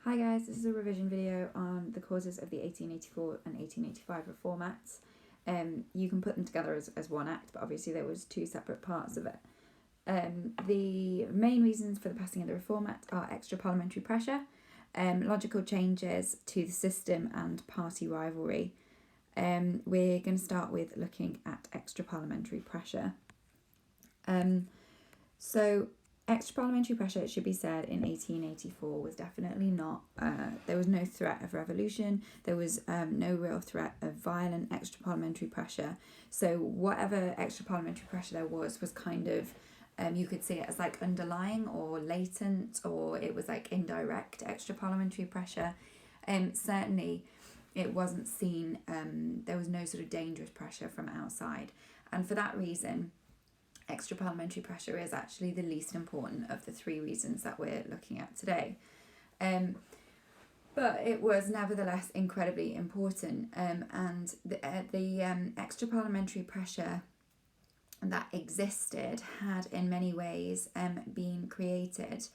Hi guys, this is a revision video on the causes of the 1884 and 1885 Reform Acts. You can put them together as one act, but obviously there was two separate parts of it. The main reasons for the passing of the Reform Act are extra parliamentary pressure, logical changes to the system and party rivalry. We're going to start with looking at extra parliamentary pressure. So extra parliamentary pressure, it should be said, in 1884 was definitely not, there was no threat of revolution, there was no real threat of violent extra parliamentary pressure. So whatever extra parliamentary pressure there was kind of, you could see it as like underlying or latent, or it was like indirect extra parliamentary pressure. Certainly it wasn't seen, there was no sort of dangerous pressure from outside. And for that reason, extra parliamentary pressure is actually the least important of the three reasons that we're looking at today. But it was nevertheless incredibly important, and the extra parliamentary pressure that existed had in many ways been created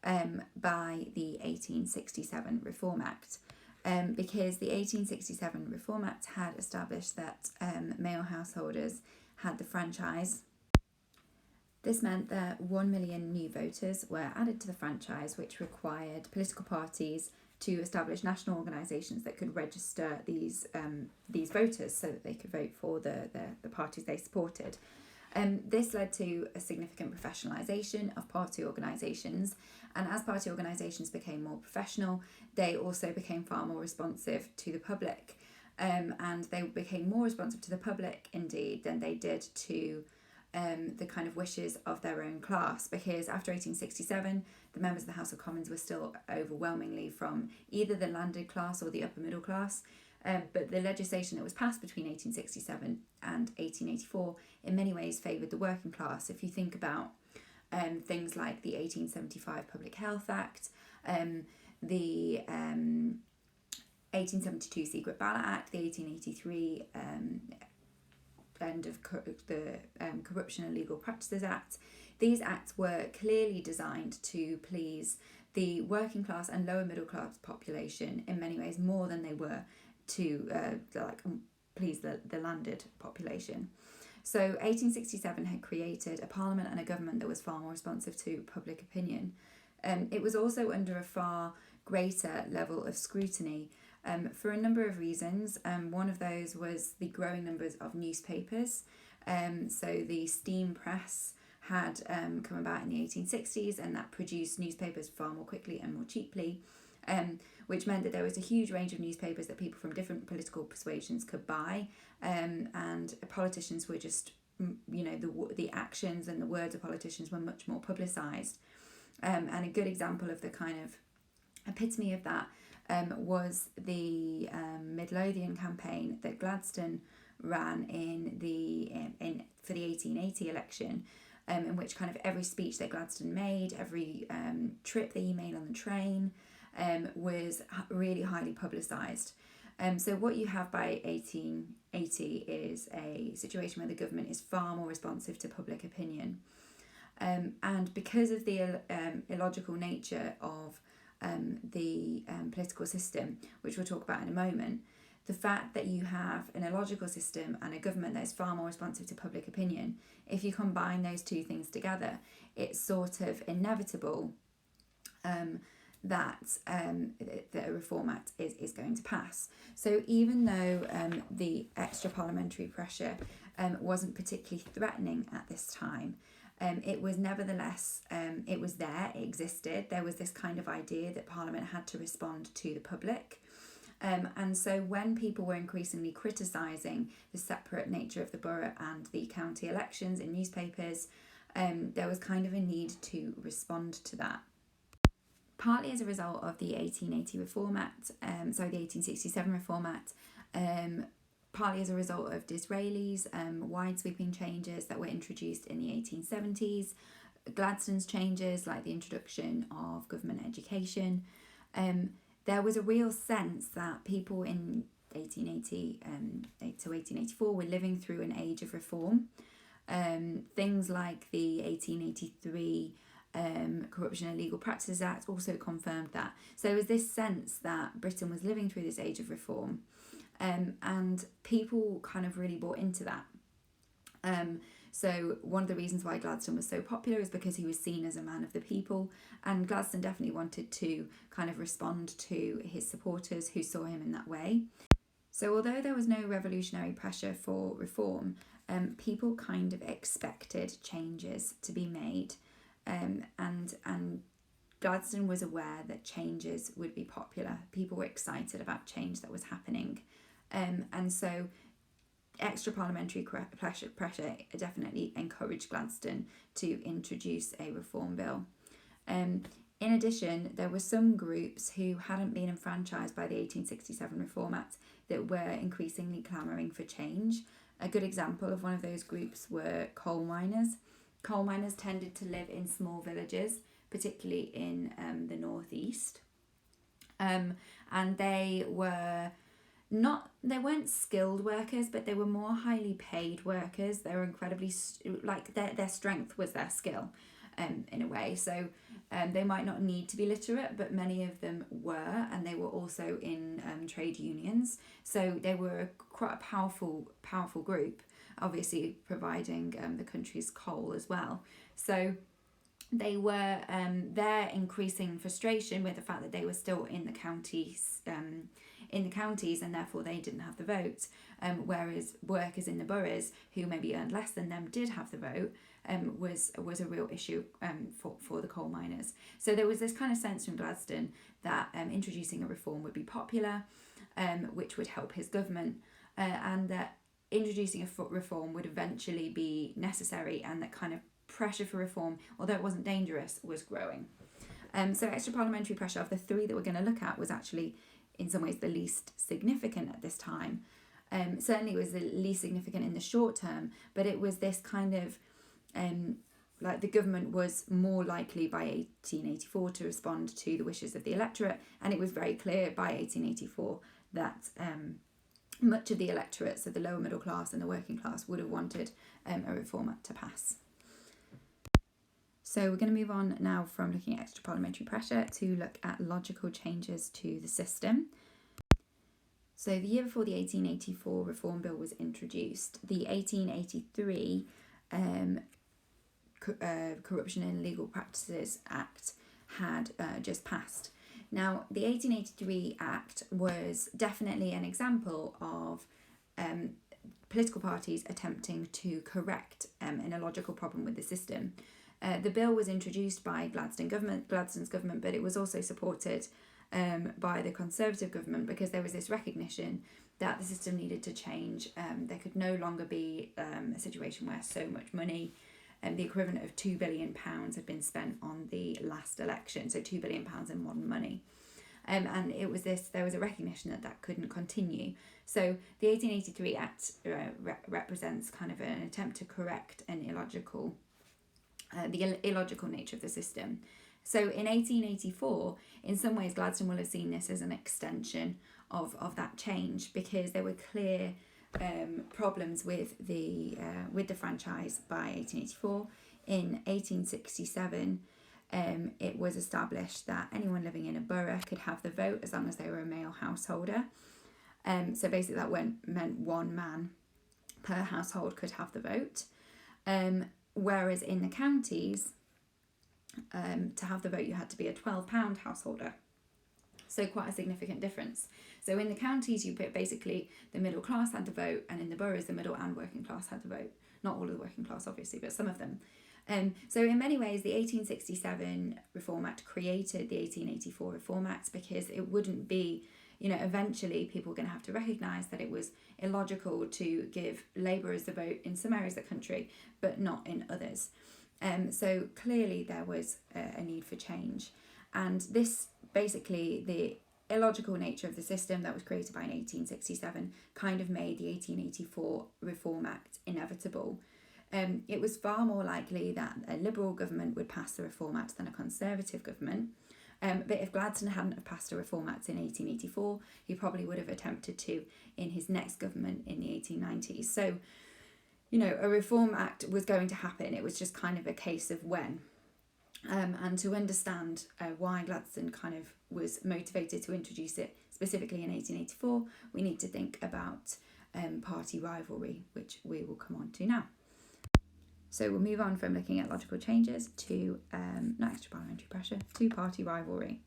by the 1867 Reform Act. Because the 1867 Reform Act had established that male householders had the franchise. This meant that 1 million new voters were added to the franchise, which required political parties to establish national organisations that could register these voters so that they could vote for the parties they supported. This led to a significant professionalisation of party organisations, and as party organisations became more professional, they also became far more responsive to the public, and they became more responsive to the public indeed than they did to the kind of wishes of their own class, because after 1867 the members of the House of Commons were still overwhelmingly from either the landed class or the upper middle class, but the legislation that was passed between 1867 and 1884 in many ways favoured the working class. If you think about things like the 1875 Public Health Act, the 1872 Secret Ballot Act, the 1883 end of the Corruption and Legal Practices Act. These acts were clearly designed to please the working class and lower middle class population in many ways more than they were to please the landed population. So 1867 had created a parliament and a government that was far more responsive to public opinion. It was also under a far greater level of scrutiny for a number of reasons. One of those was the growing numbers of newspapers. So the steam press had come about in the 1860s, and that produced newspapers far more quickly and more cheaply, which meant that there was a huge range of newspapers that people from different political persuasions could buy, and politicians were just, the actions and the words of politicians were much more publicised. And a good example of the kind of epitome of that was the Midlothian campaign that Gladstone ran for the 1880 election, in which kind of every speech that Gladstone made, every trip that he made on the train was really highly publicised. So what you have by 1880 is a situation where the government is far more responsive to public opinion. And because of the illogical nature of the political system, which we'll talk about in a moment, the fact that you have an illogical system and a government that is far more responsive to public opinion, if you combine those two things together, it's sort of inevitable that a Reform Act is going to pass. So even though the extra parliamentary pressure wasn't particularly threatening at this time, it was nevertheless, it was there, it existed. There was this kind of idea that Parliament had to respond to the public. And so when people were increasingly criticising the separate nature of the borough and the county elections in newspapers, there was kind of a need to respond to that. Partly as a result of the 1880 Reform Act, the 1867 Reform Act, partly as a result of Disraeli's wide-sweeping changes that were introduced in the 1870s, Gladstone's changes like the introduction of government education, there was a real sense that people in 1880 to 1884 were living through an age of reform. Things like the 1883 Corruption and Legal Practices Act also confirmed that. So there was this sense that Britain was living through this age of reform, and people kind of really bought into that. So one of the reasons why Gladstone was so popular is because he was seen as a man of the people, and Gladstone definitely wanted to kind of respond to his supporters who saw him in that way. So although there was no revolutionary pressure for reform, people kind of expected changes to be made, and Gladstone was aware that changes would be popular. People were excited about change that was happening, and so extra parliamentary pressure definitely encouraged Gladstone to introduce a reform bill. In addition, there were some groups who hadn't been enfranchised by the 1867 Reform Act that were increasingly clamouring for change. A good example of one of those groups were coal miners. Coal miners tended to live in small villages, particularly in the northeast, and they weren't skilled workers, but they were more highly paid workers. They were incredibly, their strength was their skill, in a way. So they might not need to be literate, but many of them were, and they were also in trade unions. So they were quite a powerful group, obviously providing the country's coal as well. So they were their increasing frustration with the fact that they were still in the counties, and therefore they didn't have the vote, whereas workers in the boroughs who maybe earned less than them did have the vote, was a real issue for the coal miners. So there was this kind of sense from Gladstone that introducing a reform would be popular, which would help his government, and that introducing a reform would eventually be necessary, and that kind of pressure for reform, although it wasn't dangerous, was growing. So extra parliamentary pressure, of the three that we're going to look at, was actually in some ways the least significant at this time. Certainly it was the least significant in the short term, but it was this kind of like the government was more likely by 1884 to respond to the wishes of the electorate, and it was very clear by 1884 that much of the electorate, so the lower middle class and the working class, would have wanted a Reform Act to pass. So we're going to move on now from looking at extra parliamentary pressure to look at logical changes to the system. So the year before the 1884 Reform Bill was introduced, the 1883 Corruption and Legal Practices Act had just passed. Now, the 1883 Act was definitely an example of political parties attempting to correct an illogical problem with the system. The bill was introduced by Gladstone's government, but it was also supported by the Conservative government, because there was this recognition that the system needed to change. There could no longer be a situation where so much money, the equivalent of £2 billion, had been spent on the last election, so £2 billion in modern money. And it was there was a recognition that couldn't continue. So the 1883 Act represents kind of an attempt to correct an illogical nature of the system. So in 1884, in some ways, Gladstone will have seen this as an extension of that change, because there were clear problems with the franchise by 1884. In 1867, it was established that anyone living in a borough could have the vote as long as they were a male householder. So basically that meant one man per household could have the vote. Whereas in the counties, to have the vote, you had to be a £12 householder. So quite a significant difference. So in the counties, basically the middle class had the vote, and in the boroughs, the middle and working class had the vote. Not all of the working class, obviously, but some of them. So in many ways, the 1867 Reform Act created the 1884 Reform Act, because it wouldn't be, eventually people were going to have to recognise that it was illogical to give labourers the vote in some areas of the country, but not in others. So clearly there was a need for change. And this, basically, the illogical nature of the system that was created by 1867 kind of made the 1884 Reform Act inevitable. It was far more likely that a Liberal government would pass the Reform Act than a Conservative government. But if Gladstone hadn't have passed a Reform Act in 1884, he probably would have attempted to in his next government in the 1890s. So, a Reform Act was going to happen. It was just kind of a case of when. And to understand why Gladstone kind of was motivated to introduce it specifically in 1884, we need to think about party rivalry, which we will come on to now. So we'll move on from looking at logical changes to, not extra parliamentary pressure, to party rivalry.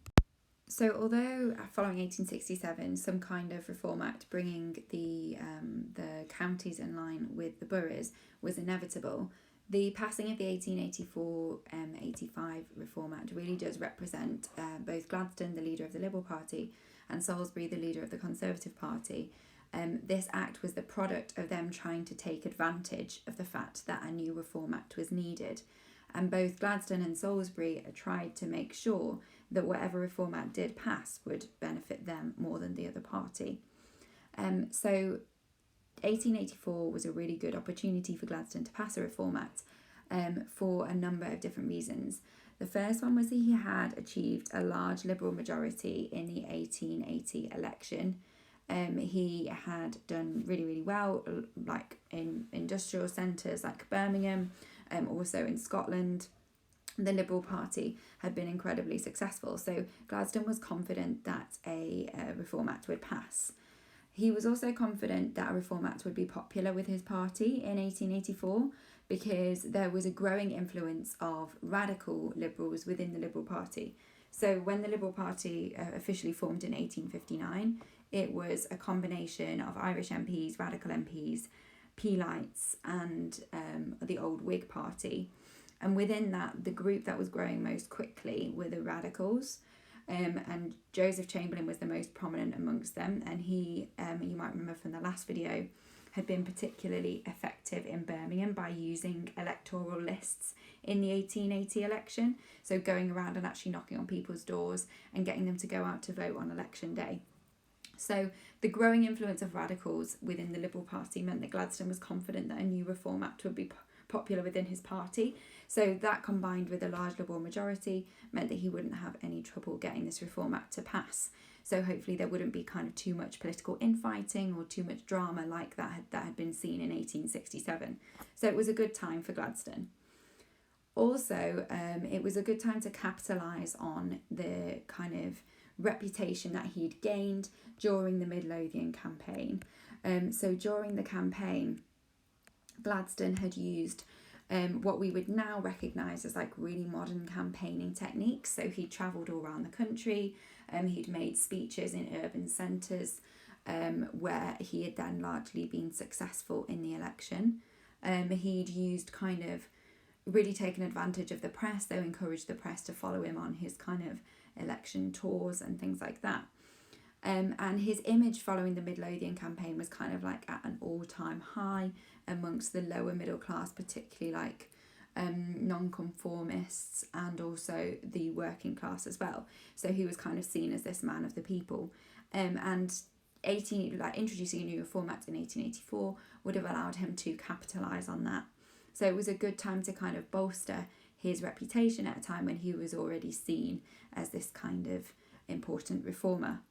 So although following 1867, some kind of Reform Act bringing the counties in line with the boroughs was inevitable, the passing of the 1884-85 Reform Act really does represent both Gladstone, the leader of the Liberal Party, and Salisbury, the leader of the Conservative Party. This act was the product of them trying to take advantage of the fact that a new Reform Act was needed. And both Gladstone and Salisbury tried to make sure that whatever Reform Act did pass would benefit them more than the other party. So 1884 was a really good opportunity for Gladstone to pass a Reform Act for a number of different reasons. The first one was that he had achieved a large Liberal majority in the 1880 election. He had done really, really well, like in industrial centres like Birmingham, also in Scotland. The Liberal Party had been incredibly successful, so Gladstone was confident that a Reform Act would pass. He was also confident that a Reform Act would be popular with his party in 1884 because there was a growing influence of radical Liberals within the Liberal Party. So when the Liberal Party officially formed in 1859, it was a combination of Irish MPs, radical MPs, Peelites and the old Whig Party. And within that, the group that was growing most quickly were the radicals. And Joseph Chamberlain was the most prominent amongst them. And he, you might remember from the last video, had been particularly effective in Birmingham by using electoral lists in the 1880 election. So going around and actually knocking on people's doors and getting them to go out to vote on election day. So the growing influence of radicals within the Liberal Party meant that Gladstone was confident that a new Reform Act would be popular within his party. So that, combined with a large Liberal majority, meant that he wouldn't have any trouble getting this Reform Act to pass. So hopefully there wouldn't be kind of too much political infighting or too much drama like that had been seen in 1867. So it was a good time for Gladstone. Also, it was a good time to capitalise on the kind of reputation that he'd gained during the Midlothian campaign. So during the campaign, Gladstone had used what we would now recognise as like really modern campaigning techniques. So he travelled all around the country, he'd made speeches in urban centres where he had then largely been successful in the election. He'd used kind of really taken advantage of the press, so encouraged the press to follow him on his kind of election tours and things like that. And his image following the Midlothian campaign was kind of like at an all-time high amongst the lower middle class, particularly like nonconformists and also the working class as well. So he was kind of seen as this man of the people. And introducing a new Reform Act in 1884 would have allowed him to capitalise on that. So it was a good time to kind of bolster his reputation at a time when he was already seen as this kind of important reformer.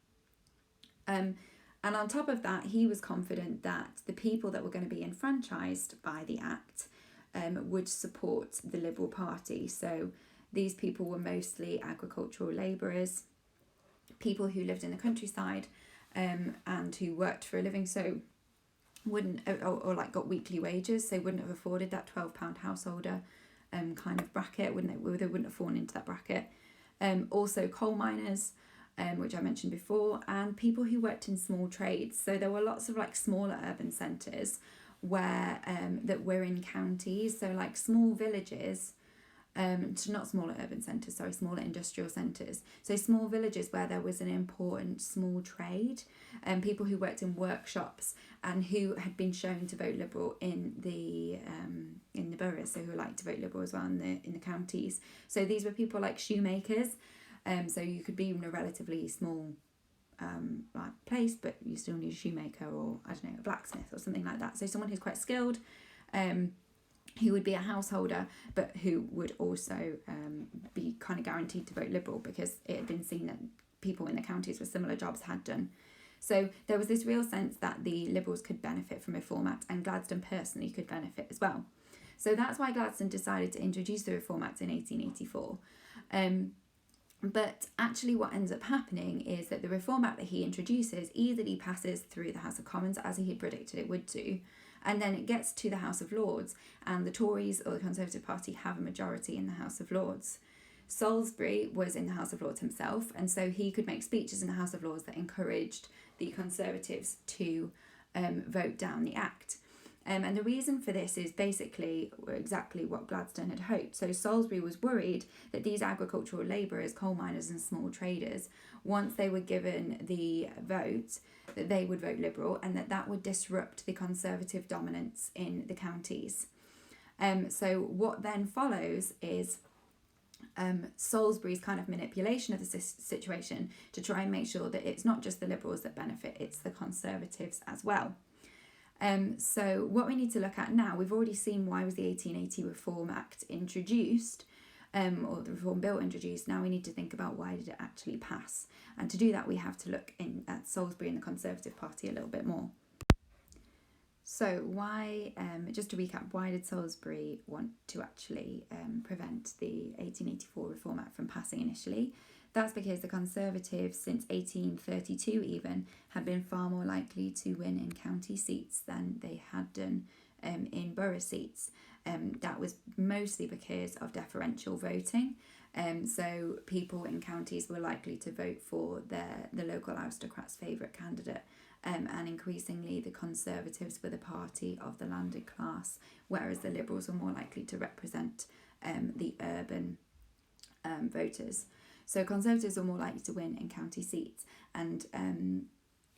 And on top of that, he was confident that the people that were going to be enfranchised by the Act would support the Liberal Party. So these people were mostly agricultural labourers, people who lived in the countryside and who worked for a living, so wouldn't or like got weekly wages, so wouldn't have afforded that £12 householder kind of bracket. They wouldn't have fallen into that bracket. Also coal miners, which I mentioned before, and people who worked in small trades. So there were lots of like smaller urban centres where that were in counties, so like small villages, not smaller urban centres, sorry, smaller industrial centres. So small villages where there was an important small trade, and people who worked in workshops and who had been shown to vote Liberal in the boroughs, so who liked to vote Liberal as well in the counties. So these were people like shoemakers. So you could be in a relatively small like place, but you still need a shoemaker or, I don't know, a blacksmith or something like that. So someone who's quite skilled, who would be a householder, but who would also be kind of guaranteed to vote Liberal because it had been seen that people in the counties with similar jobs had done. So there was this real sense that the Liberals could benefit from a Reform Act, and Gladstone personally could benefit as well. So that's why Gladstone decided to introduce the Reform Act in 1884. But actually what ends up happening is that the Reform Act that he introduces easily passes through the House of Commons, as he had predicted it would do, and then it gets to the House of Lords, and the Tories or the Conservative Party have a majority in the House of Lords. Salisbury was in the House of Lords himself, and so he could make speeches in the House of Lords that encouraged the Conservatives to vote down the Act. And the reason for this is basically exactly what Gladstone had hoped. So Salisbury was worried that these agricultural labourers, coal miners and small traders, once they were given the vote, that they would vote Liberal, and that would disrupt the Conservative dominance in the counties. So what then follows is Salisbury's kind of manipulation of the situation to try and make sure that it's not just the Liberals that benefit, it's the Conservatives as well. So what we need to look at now, we've already seen why was the 1880 Reform Act introduced, or the Reform Bill introduced. Now we need to think about why did it actually pass. And to do that, we have to look at Salisbury and the Conservative Party a little bit more. So why, just to recap, why did Salisbury want to actually prevent the 1884 Reform Act from passing initially? That's because the Conservatives, since 1832 even, had been far more likely to win in county seats than they had done in borough seats. That was mostly because of deferential voting. So people in counties were likely to vote for the local aristocrat's favourite candidate. And increasingly the Conservatives were the party of the landed class, whereas the Liberals were more likely to represent the urban voters. So Conservatives were more likely to win in county seats, and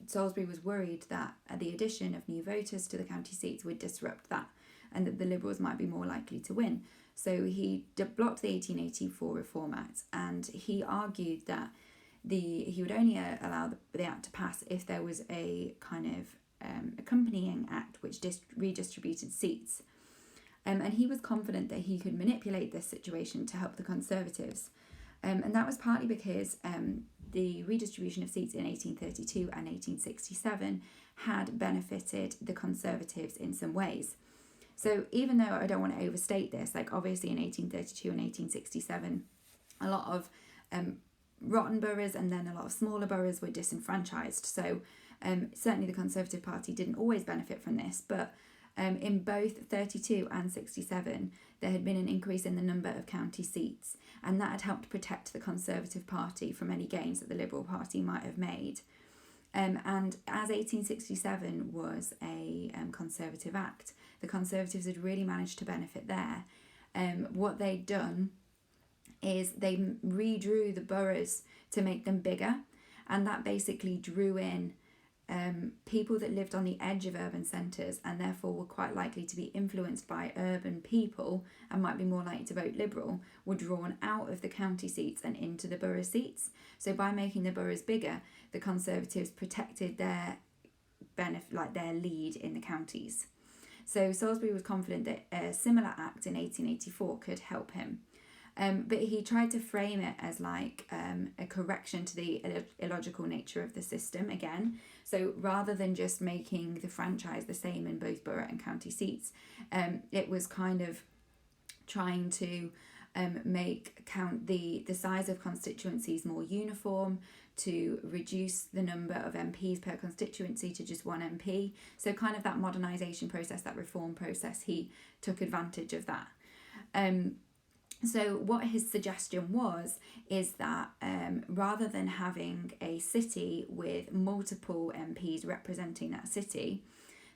Salisbury was worried that the addition of new voters to the county seats would disrupt that, and that the Liberals might be more likely to win. So he blocked the 1884 Reform Act, and he argued that he would only allow the act to pass if there was a kind of accompanying act which redistributed seats. And he was confident that he could manipulate this situation to help the Conservatives. And that was partly because the redistribution of seats in 1832 and 1867 had benefited the Conservatives in some ways. So even though I don't want to overstate this, like obviously in 1832 and 1867, a lot of rotten boroughs and then a lot of smaller boroughs were disenfranchised. So certainly the Conservative Party didn't always benefit from this, but in both 32 and 67, there had been an increase in the number of county seats, and that had helped protect the Conservative Party from any gains that the Liberal Party might have made. And as 1867 was a Conservative Act, the Conservatives had really managed to benefit there. What they'd done is they redrew the boroughs to make them bigger, and that basically drew in people that lived on the edge of urban centres and therefore were quite likely to be influenced by urban people and might be more likely to vote Liberal, were drawn out of the county seats and into the borough seats. So by making the boroughs bigger, the Conservatives protected their their lead in the counties. So Salisbury was confident that a similar act in 1884 could help him. But he tried to frame it as a correction to the illogical nature of the system again. So rather than just making the franchise the same in both borough and county seats, it was kind of trying to make the size of constituencies more uniform, to reduce the number of MPs per constituency to just one MP. So kind of that modernisation process, that reform process, he took advantage of that. So what his suggestion is that rather than having a city with multiple MPs representing that city,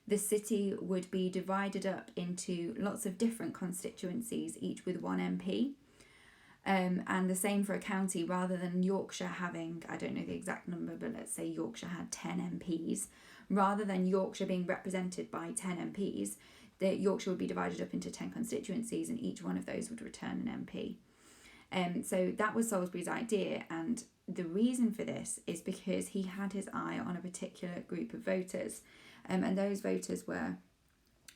the city would be divided up into lots of different constituencies, each with one MP. And the same for a county, rather than Yorkshire having, I don't know the exact number, but let's say Yorkshire had 10 MPs, rather than Yorkshire being represented by 10 MPs, that Yorkshire would be divided up into 10 constituencies and each one of those would return an MP. So that was Salisbury's idea, and the reason for this is because he had his eye on a particular group of voters, and those voters were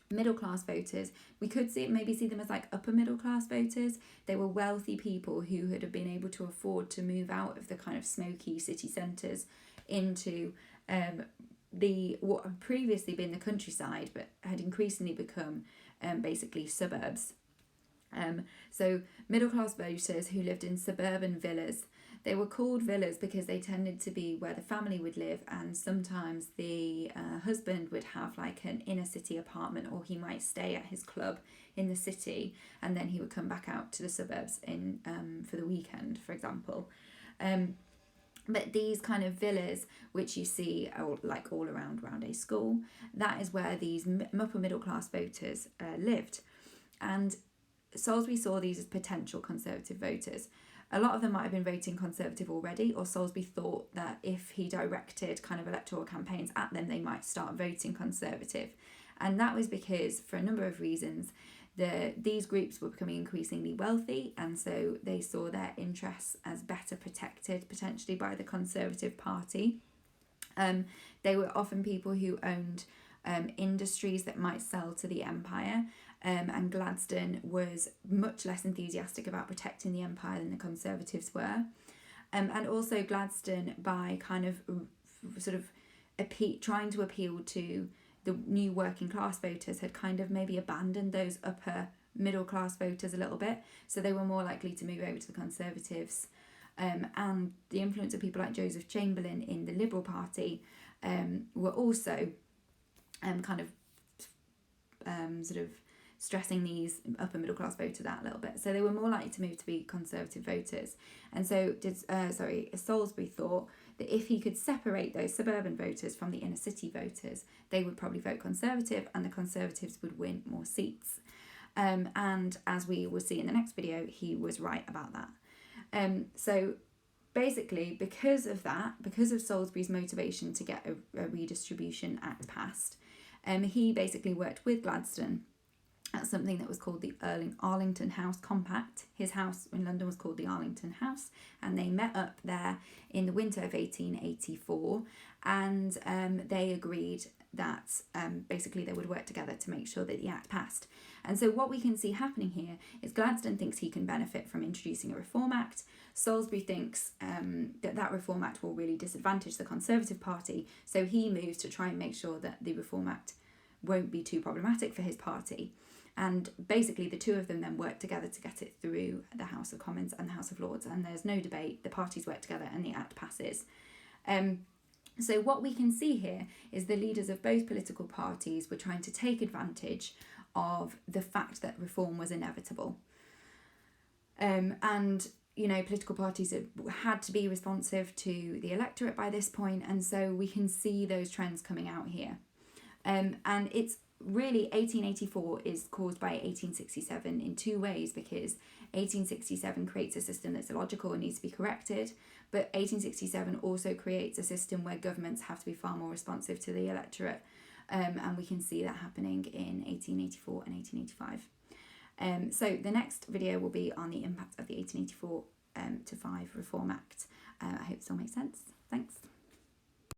middle class voters. We could maybe see them as upper middle class voters. They were wealthy people who had been able to afford to move out of the kind of smoky city centres into what had previously been the countryside but had increasingly become basically suburbs. So middle class voters who lived in suburban villas, they were called villas because they tended to be where the family would live, and sometimes the husband would have like an inner city apartment, or he might stay at his club in the city and then he would come back out to the suburbs in for the weekend, for example. But these kind of villas, which you see like all around a school, that is where these upper middle class voters lived. And Salisbury saw these as potential Conservative voters. A lot of them might have been voting Conservative already, or Salisbury thought that if he directed kind of electoral campaigns at them, they might start voting Conservative. And that was because, for a number of reasons, these groups were becoming increasingly wealthy, and so they saw their interests as better protected potentially by the Conservative Party. They were often people who owned industries that might sell to the empire, and Gladstone was much less enthusiastic about protecting the empire than the Conservatives were. And also Gladstone, by kind of sort of trying to appeal to the new working class voters, had kind of maybe abandoned those upper middle class voters a little bit, so they were more likely to move over to the Conservatives. And the influence of people like Joseph Chamberlain in the Liberal Party were also kind of sort of stressing these upper middle class voters out a little bit. So they were more likely to move to be Conservative voters. And so Salisbury thought that if he could separate those suburban voters from the inner city voters, they would probably vote Conservative and the Conservatives would win more seats. And as we will see in the next video, he was right about that. So basically, because of Salisbury's motivation to get a Redistribution Act passed, he basically worked with Gladstone at something that was called the Arlington House Compact. His house in London was called the Arlington House, and they met up there in the winter of 1884, and they agreed that basically they would work together to make sure that the Act passed. And so what we can see happening here is Gladstone thinks he can benefit from introducing a Reform Act. Salisbury thinks that Reform Act will really disadvantage the Conservative Party, so he moves to try and make sure that the Reform Act won't be too problematic for his party. And basically the two of them then work together to get it through the House of Commons and the House of Lords, and there's no debate, the parties work together and the Act passes. So what we can see here is the leaders of both political parties were trying to take advantage of the fact that reform was inevitable. And political parties had to be responsive to the electorate by this point, and so we can see those trends coming out here. And it's really 1884 is caused by 1867 in two ways, because 1867 creates a system that's illogical and needs to be corrected, but 1867 also creates a system where governments have to be far more responsive to the electorate, and we can see that happening in 1884 and 1885. So the next video will be on the impact of the 1884 to 5 Reform Act. I hope this all makes sense. Thanks.